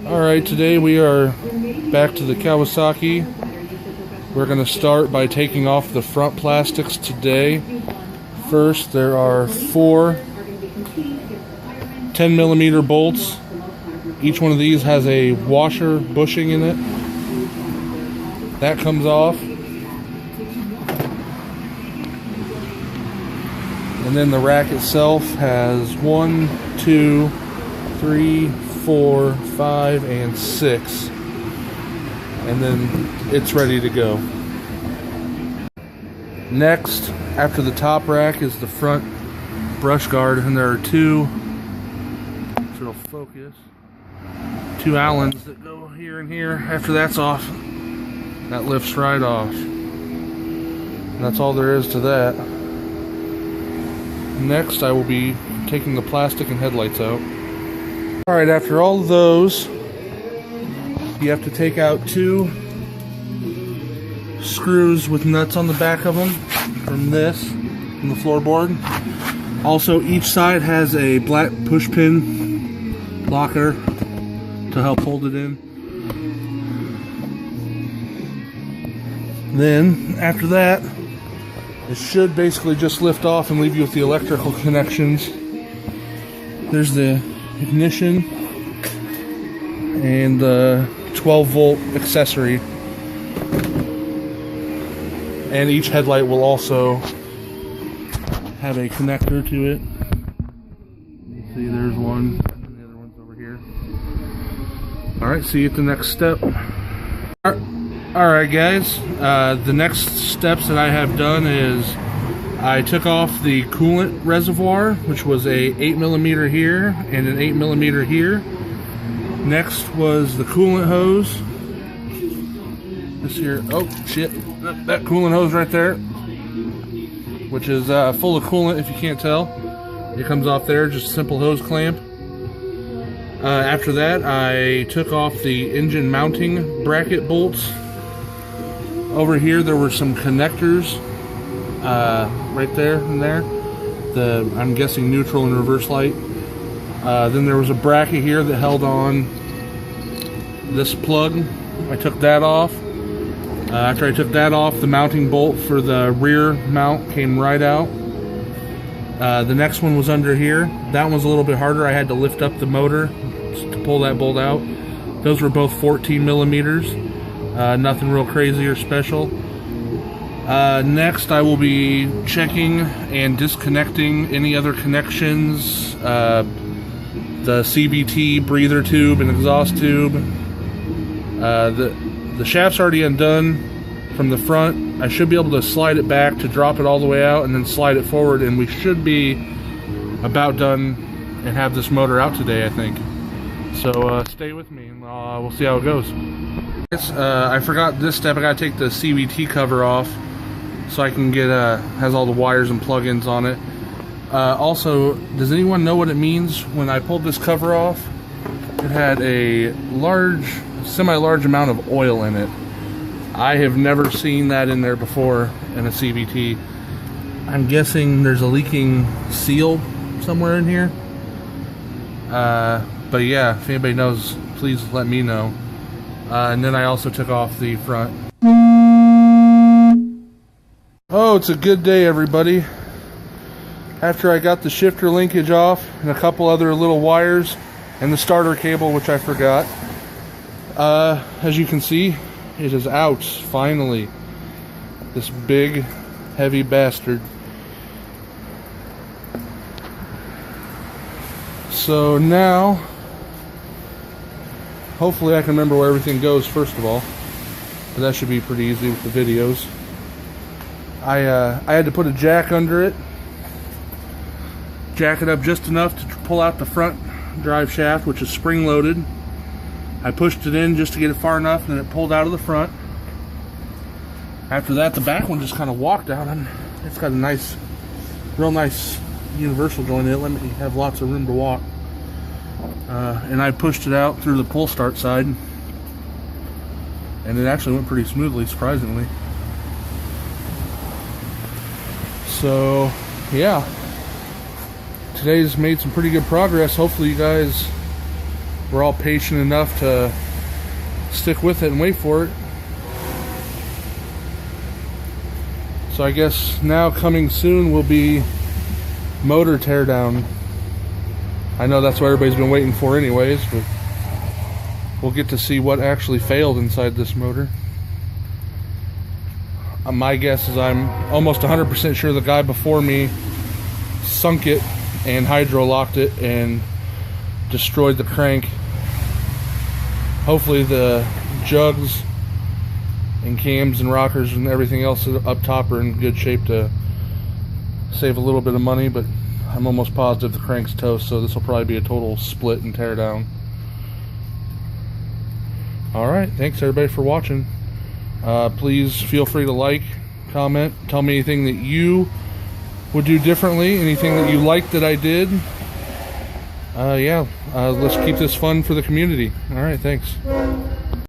Alright, today we are back to the Kawasaki. We're going to start by taking off the front plastics today. First, there are 4 10mm bolts. Each one of these has a washer bushing in it. That comes off. And then the rack itself has 1, 2, 3, 4, 5, and 6. And then it's ready to go. Next, after the top rack, is the front brush guard, and there are 2, so it'll focus, 2 Allens that go here and here. After that's off, that lifts right off. And that's all there is to that. Next, I will be taking the plastic and headlights out. Alright, after all of those, you have to take out 2 screws with nuts on the back of them from the floorboard. Also, each side has a black push pin locker to help hold it in. Then, after that, it should basically just lift off and leave you with the electrical connections. There's the ignition and the 12-volt accessory. And each headlight will also have a connector to it. You can see there's one, and the other one's over here. Alright, see you at the next step. Alright guys, the next steps that I have done is I took off the coolant reservoir, which was a 8mm here and an 8mm here. Next was the coolant hose. This here, oh shit, that coolant hose right there, which is full of coolant if you can't tell. It comes off there, just a simple hose clamp. After that, I took off the engine mounting bracket bolts. Over here there were some connectors right there and there. I'm guessing neutral and reverse light. Then there was a bracket here that held on this plug. I took that off. After I took that off, the mounting bolt for the rear mount came right out. The next one was under here. That one was a little bit harder. I had to lift up the motor to pull that bolt out. Those were both 14mm. Nothing real crazy or special. Next, I will be checking and disconnecting any other connections. The Cvt breather tube and exhaust tube. The shaft's already undone from the front. I should be able to slide it back to drop it all the way out and then slide it forward, and we should be about done and have this motor out today, I think. So stay with me and we'll see how it goes. I forgot this step. I gotta take the Cvt cover off so I can get has all the wires and plugins on it. Also, does anyone know what it means when I pulled this cover off? It had a semi-large amount of oil in it. I have never seen that in there before in a CVT. I'm guessing there's a leaking seal somewhere in here. But yeah, if anybody knows, please let me know. And then I also took off the front. Oh, it's a good day, everybody. After I got the shifter linkage off and a couple other little wires and the starter cable, which I forgot, as you can see, it is out finally. This big heavy bastard. So now hopefully I can remember where everything goes first of all, but that should be pretty easy with the videos. I had to put a jack under it, jack it up just enough to pull out the front drive shaft, which is spring loaded. I pushed it in just to get it far enough, and then it pulled out of the front. After that, the back one just kind of walked out. It's got a real nice universal joint in it. Let me have lots of room to walk. And I pushed it out through the pull start side, and it actually went pretty smoothly, surprisingly. So yeah, today's made some pretty good progress. Hopefully you guys we're all patient enough to stick with it and wait for it. So I guess now coming soon will be motor teardown. I know that's what everybody's been waiting for anyways, but we'll get to see what actually failed inside this motor. My guess is I'm almost 100% sure the guy before me sunk it and hydro-locked it and destroyed the crank. Hopefully the jugs and cams and rockers and everything else up top are in good shape to save a little bit of money, but I'm almost positive the crank's toast, so this will probably be a total split and tear down. Alright, thanks everybody for watching. Please feel free to like, comment, tell me anything that you would do differently, anything that you liked that I did. Let's keep this fun for the community. Alright, thanks.